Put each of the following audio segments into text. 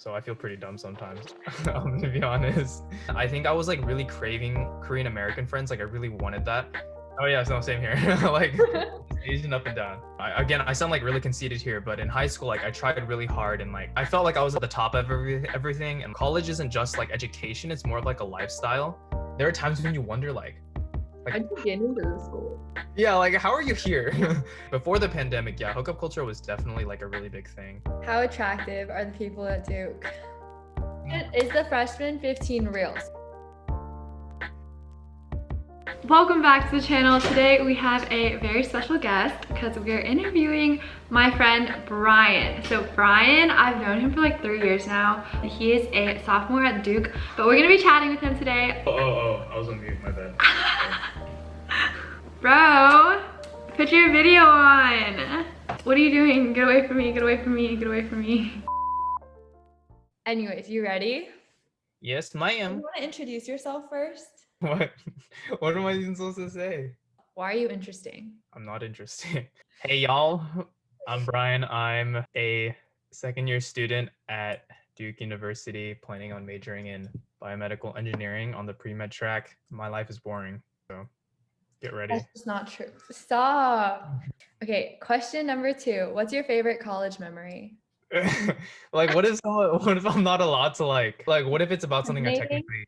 so I feel pretty dumb sometimes, to be honest. I think I was like really craving Korean American friends. Like I really wanted that. Oh yeah, no, same here. Like Asian up and down. Again, I sound like really conceited here, but in high school, like I tried really hard and like I felt like I was at the top of everything. And college isn't just like education; it's more of like a lifestyle. There are times when you wonder like, how'd you get into the school? yeah, like how are you here? Before the pandemic, yeah, hookup culture was definitely like a really big thing. How attractive are the people at Duke? Is the freshman 15 reals? Welcome back to the channel. Today we have a very special guest because we are interviewing my friend Brian. So Brian, I've known him for like 3 years now. He is a sophomore at Duke, but we're gonna be chatting with him today. Oh, I was on mute, my bad. Bro, put your video on. What are you doing? Get away from me, get away from me, get away from me. Anyways, you ready? Yes, ma'am. You wanna introduce yourself first? What? What am I even supposed to say? Why are you interesting? I'm not interesting. Hey y'all, I'm Brian. I'm a second-year student at Duke University, planning on majoring in biomedical engineering on the pre-med track. My life is boring, so get ready. That's just not true. Stop. Okay, question number 2. What's your favorite college memory? Like, what if I'm not allowed to like what if it's about something I Incriminating? technically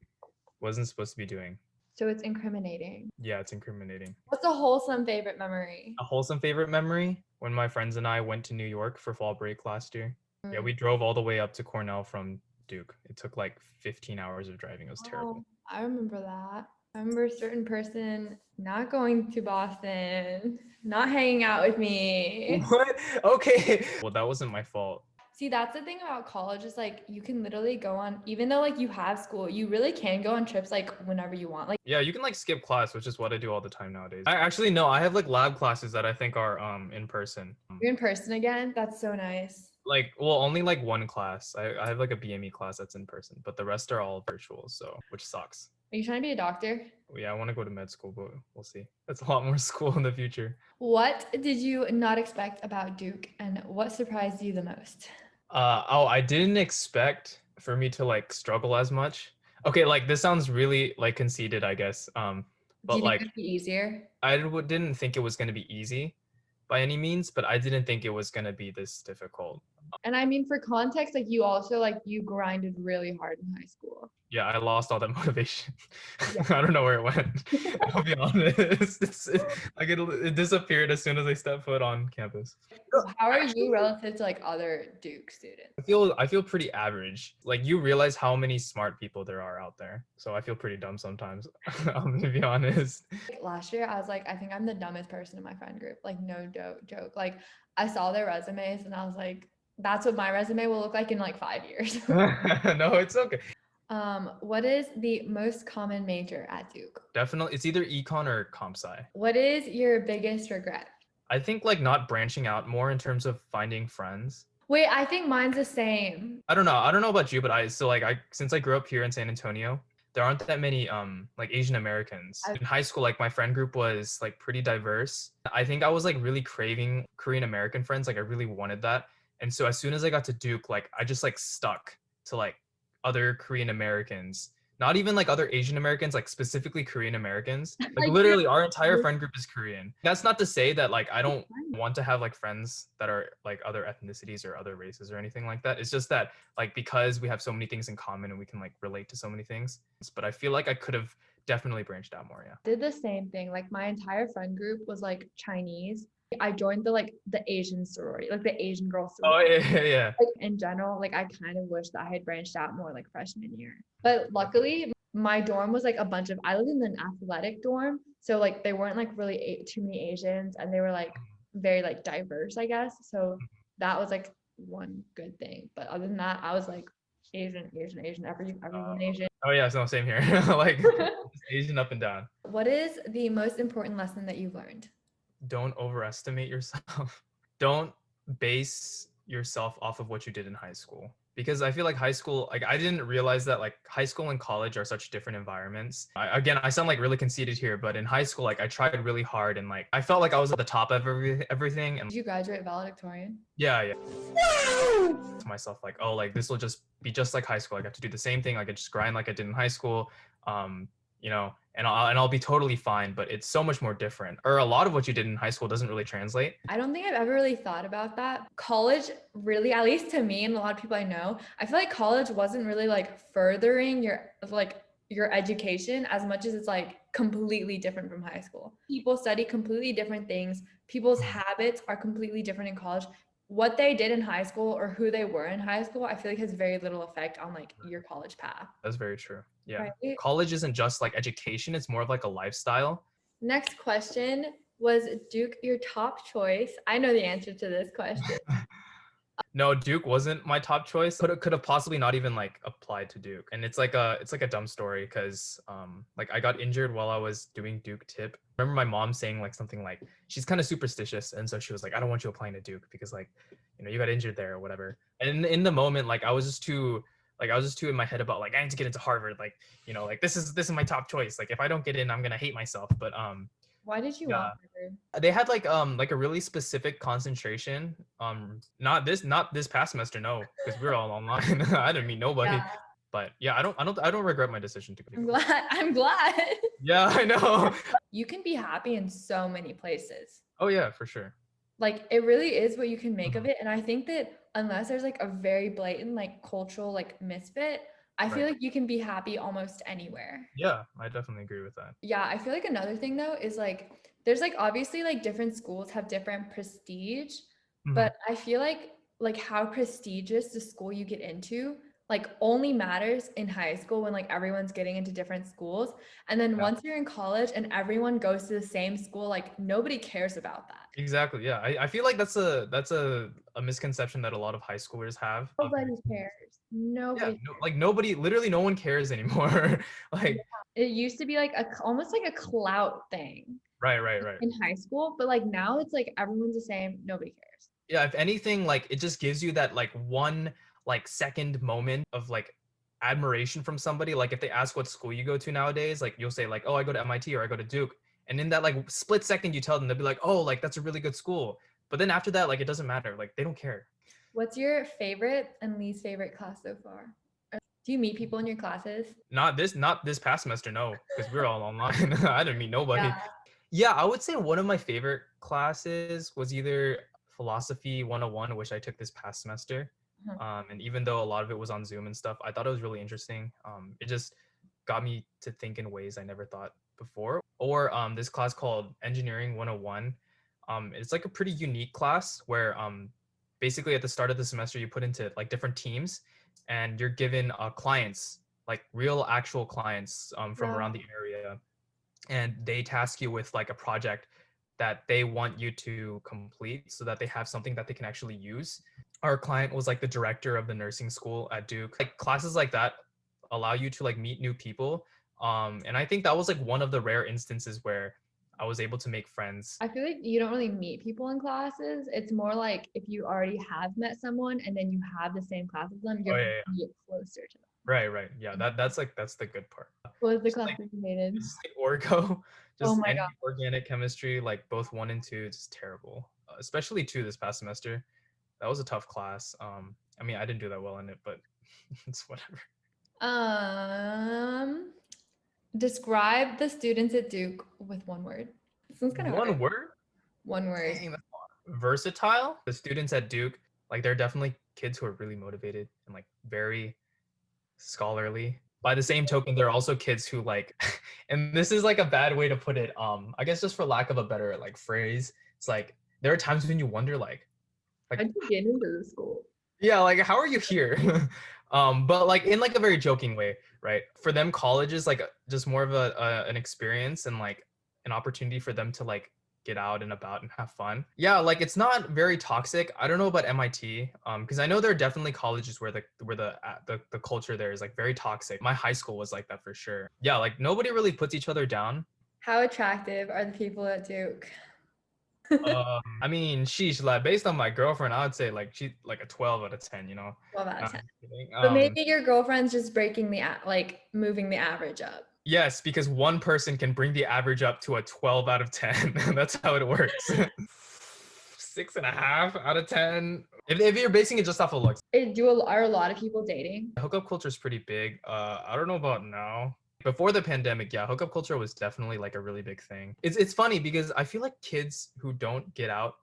wasn't supposed to be doing? So it's incriminating. Yeah, it's incriminating. What's a wholesome favorite memory? A wholesome favorite memory? When my friends and I went to New York for fall break last year. Yeah, we drove all the way up to Cornell from Duke. It took like 15 hours of driving. It was terrible. I remember that. I remember a certain person not going to Boston, not hanging out with me. What? Okay. Well, that wasn't my fault. See, that's the thing about college is like you can literally go on, even though like you have school, you really can go on trips like whenever you want. Like, Yeah, you can like skip class, which is what I do all the time nowadays. I actually no, I have like lab classes that I think are in person. you're in person again. That's so nice. Like, well, only like one class. I have like a BME class that's in person, but the rest are all virtual, so which sucks. Are you trying to be a doctor? Yeah, I want to go to med school, but we'll see. That's a lot more school in the future. What did you not expect about Duke and what surprised you the most? I didn't expect for me to like struggle as much. Okay, like this sounds really like conceited, I guess. Do But you think like it'd be easier? didn't think it was gonna be easy by any means, but I didn't think it was gonna be this difficult. And I mean, for context, like you also like you grinded really hard in high school. Yeah, I lost all that motivation. Yeah. I don't know where it went. I'll be honest. It disappeared as soon as I stepped foot on campus. How are you relative to like other Duke students? I feel pretty average. Like you realize how many smart people there are out there. So I feel pretty dumb sometimes, to be honest. Last year, I was like, I think I'm the dumbest person in my friend group. Like, no joke. Like, I saw their resumes and I was like, that's what my resume will look like in like 5 years. No, it's okay. What is the most common major at Duke? Definitely, it's either econ or comp sci. What is your biggest regret? I think like not branching out more in terms of finding friends. Wait, I think mine's the same. I don't know about you, but since I grew up here in San Antonio, there aren't that many like Asian Americans. In high school, like my friend group was like pretty diverse. I think I was like really craving Korean American friends. Like I really wanted that. And so as soon as I got to Duke, like I just like stuck to like other Korean Americans, not even like other Asian Americans, like specifically Korean Americans. Like literally our entire friend group is Korean. That's not to say that like I don't want to have like friends that are like other ethnicities or other races or anything like that. It's just that like because we have so many things in common and we can like relate to so many things. But I feel like I could have definitely branched out more. Yeah. Did the same thing. Like my entire friend group was like Chinese. I joined the Asian sorority, like the Asian girl sorority. Oh yeah. Like in general, like I kind of wish that I had branched out more like freshman year. But luckily, my dorm was like a bunch of, I lived in an athletic dorm. So like they weren't like really too many Asians and they were like very like diverse, I guess. So that was like one good thing. But other than that, I was like Asian, everyone Asian. Oh yeah, no, same here. Like Asian up and down. What is the most important lesson that you learned? Don't overestimate yourself. Don't base yourself off of what you did in high school. Because I feel like high school, like I didn't realize that like high school and college are such different environments. I sound like really conceited here, but in high school, like I tried really hard and like I felt like I was at the top of everything. And Did you graduate valedictorian? yeah. To myself like, oh, like this will just be just like high school. I got to do the same thing. I could just grind like I did in high school. You know, and I'll be totally fine, but it's so much more different. Or a lot of what you did in high school doesn't really translate. I don't think I've ever really thought about that. College really, at least to me and a lot of people I know, I feel like college wasn't really like furthering your education as much as it's like completely different from high school. People study completely different things. People's habits are completely different in college. What they did in high school or who they were in high school, I feel like has very little effect on like your college path. That's very true. Yeah. Right? College isn't just like education, it's more of like a lifestyle. Next question, was Duke your top choice? I know the answer to this question. No, Duke wasn't my top choice. Could have possibly not even like applied to Duke. And it's like a dumb story because like I got injured while I was doing Duke tip. I remember my mom saying like something like she's kind of superstitious, and so she was like, I don't want you applying to Duke because like, you know, you got injured there or whatever. And in the moment, like I was just too in my head about like I need to get into Harvard. Like, you know, like this is my top choice. Like if I don't get in, I'm gonna hate myself. But why did you want Harvard? they had like a really specific concentration. Not this past semester, no, because we were all online. I didn't meet nobody. Yeah. But yeah, I don't regret my decision to I'm glad. I'm glad. Yeah, I know. You can be happy in so many places. Oh yeah, for sure. Like it really is what you can make of it. And I think that unless there's like a very blatant like cultural like misfit, I feel Right. like you can be happy almost anywhere. Yeah, I definitely agree with that. Yeah, I feel like another thing though is like there's like obviously like different schools have different prestige, Mhm. but I feel like how prestigious the school you get into like only matters in high school when like everyone's getting into different schools. And then Yeah. once you're in college and everyone goes to the same school, like nobody cares about that. Exactly. Yeah, I feel like that's a misconception that a lot of high schoolers have. Nobody cares. Yeah, Nobody. like nobody, literally no one cares anymore. Like It used to be like almost like a clout thing right. in high school, but like now it's like everyone's the same. Nobody cares. Yeah, if anything, like it just gives you that like one like second moment of like admiration from somebody. Like if they ask what school you go to nowadays, like you'll say like, oh, I go to MIT or I go to Duke. And in that like split second you tell them, they'll be like, oh, like that's a really good school. But then after that, like it doesn't matter. Like they don't care. What's your favorite and least favorite class so far? Do you meet people in your classes? Not this past semester, no, because we were all online. I didn't meet nobody. Yeah. Yeah, I would say one of my favorite classes was either Philosophy 101, which I took this past semester. And even though a lot of it was on Zoom and stuff, I thought it was really interesting. It just got me to think in ways I never thought before. Or this class called Engineering 101. It's like a pretty unique class where basically at the start of the semester you put into like different teams, and you're given clients, like real actual clients from around the area, and they task you with like a project that they want you to complete so that they have something that they can actually use. Our client was like the director of the nursing school at Duke. Like classes like that allow you to like meet new people. And I think that was like one of the rare instances where I was able to make friends. I feel like you don't really meet people in classes. It's more like if you already have met someone and then you have the same class as them, you're going to get closer to them. Right. Yeah, that's the good part. What was the class that you hated? Just like orgo, Oh just my any God. organic chemistry, like both 1 and 2, just terrible. Especially 2 this past semester. That was a tough class. I mean, I didn't do that well in it, but it's whatever. Describe the students at Duke with one word. This one's kind of hard. One word? One word. Dang, that's hard. Versatile. The students at Duke, like they're definitely kids who are really motivated and like very scholarly. By the same token, there are also kids who like, and this is like a bad way to put it. I guess just for lack of a better like phrase, it's like there are times when you wonder like how'd you get into the school? Yeah, like how are you here? But like in like a very joking way, right? For them, college is like just more of an experience and like an opportunity for them to like get out and about and have fun. Yeah, like it's not very toxic. I don't know about MIT, because I know there are definitely colleges where the culture there is like very toxic. My high school was like that for sure. Yeah, like nobody really puts each other down. How attractive are the people at Duke? I mean, sheesh, like based on my girlfriend, I would say like she's like a 12 out of 10, you know. 12 out of 10. But maybe your girlfriend's just moving the average up. Yes, because one person can bring the average up to a 12 out of 10. That's how it works. 6.5 out of 10. If you're basing it just off of looks, Are a lot of people dating? hookup culture is pretty big. I don't know about now. Before the pandemic, yeah, hookup culture was definitely like a really big thing. It's funny because I feel like kids who don't get out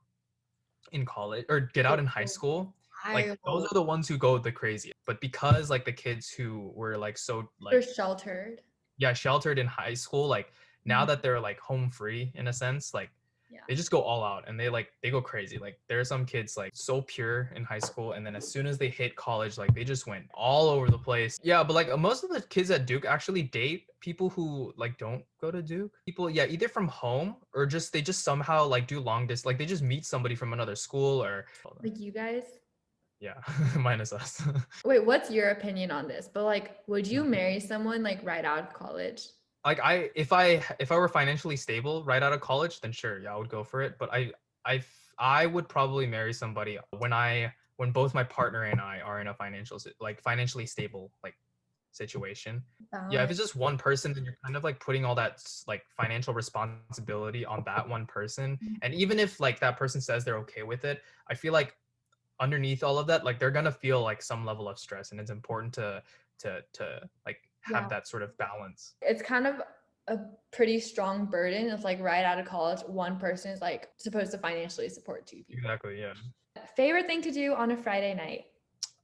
in college or get out in high school, like those Wild. are the ones who go the craziest. But because like the kids who were like so They're like sheltered. yeah, sheltered in high school, like now Mhm. that they're like home free in a sense, like Yeah. they just go all out and they go crazy. Like there are some kids like so pure in high school, and then as soon as they hit college, like they just went all over the place. Yeah, but like most of the kids at Duke actually date people who like don't go to Duke. People, yeah, either from home or just they just somehow like do long distance, like they just meet somebody from another school or Like you guys? yeah, minus us. Wait, what's your opinion on this? But like, would you marry someone like right out of college? Like if I were financially stable right out of college, then sure, yeah, I would go for it. But I would probably marry somebody when both my partner and I are in a financially stable like situation. Yeah, if Balance. it's just one person, then you're kind of like putting all that like financial responsibility on that one person. And even if like that person says they're okay with it, I feel like underneath all of that, like they're gonna feel like some level of stress, and it's important to like have Yeah. that sort of balance. It's kind of a pretty strong burden. It's like right out of college, one person is like supposed to financially support two people. Exactly, yeah. Favorite thing to do on a Friday night?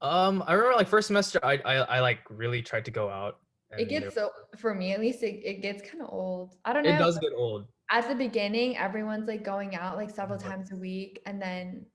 I remember like first semester, I like really tried to go out, It and gets so, for me at least, it gets kind of old. I don't it know. does get old. At the beginning, everyone's like going out like several times a week. And then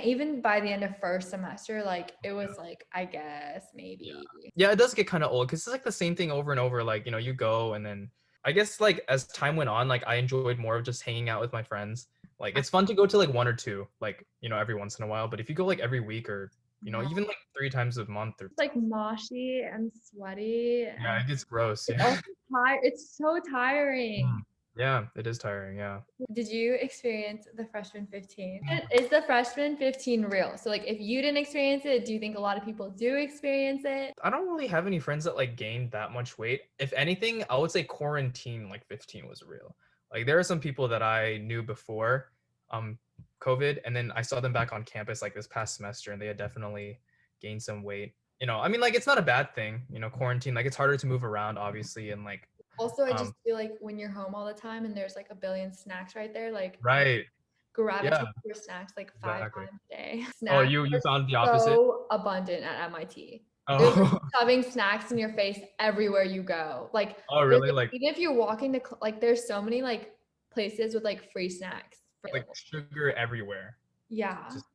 even by the end of first semester, like it was like, I guess Yeah, maybe. yeah, it does get kind of old because it's like the same thing over and over. Like you go, and then I guess like as time went on, like I enjoyed more of just hanging out with my friends. Like it's fun to go to like one or two, like every once in a while. But if you go like every week or Yeah. even like 3 times a month or It's like moshy and sweaty yeah, and it gets gross. it's Yeah. also tired. It's so tiring. Mm. Yeah, it is tiring. Yeah. Did you experience the freshman 15? Is the freshman 15 real? So like if you didn't experience it, do you think a lot of people do experience it? I don't really have any friends that like gained that much weight. If anything, I would say quarantine like 15 was real. Like there are some people that I knew before um COVID, and then I saw them back on campus like this past semester, and they had definitely gained some weight. I mean like it's not a bad thing, quarantine, like it's harder to move around obviously, and like Also, I just feel like when you're home all the time and there's like a billion snacks right there, like right. gravitate Yeah, for snacks like five exactly. times a day. Oh, Snacks you are found the opposite? so abundant at MIT. They're like Oh. shoving snacks in your face everywhere you go. Like, Oh, really? Like even if you're walking to like, there's so many like places with like free snacks available. sugar everywhere. Yeah. Just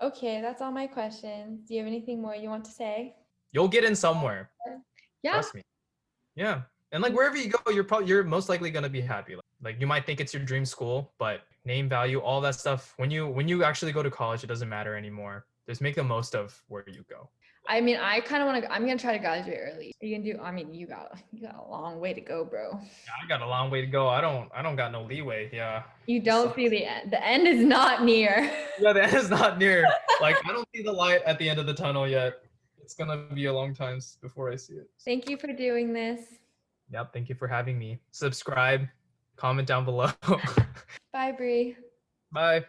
Okay, that's all my questions. Do you have anything more you want to say? you'll get in somewhere. Yeah. Trust me. Yeah. And like wherever you go, you're most likely gonna be happy. Like you might think it's your dream school, but name value, all that stuff. When you actually go to college, it doesn't matter anymore. Just make the most of where you go. I mean, I kind of want to. I'm gonna try to graduate early. You can do. I mean, you got a long way to go, bro. Yeah, I got a long way to go. I don't got no leeway. Yeah. You don't see the end. The end is not near. Yeah, the end is not near. Like I don't see the light at the end of the tunnel yet. It's gonna be a long time before I see it. Thank you for doing this. Yep. Thank you for having me. Subscribe, comment down below. Bye, Bree. Bye.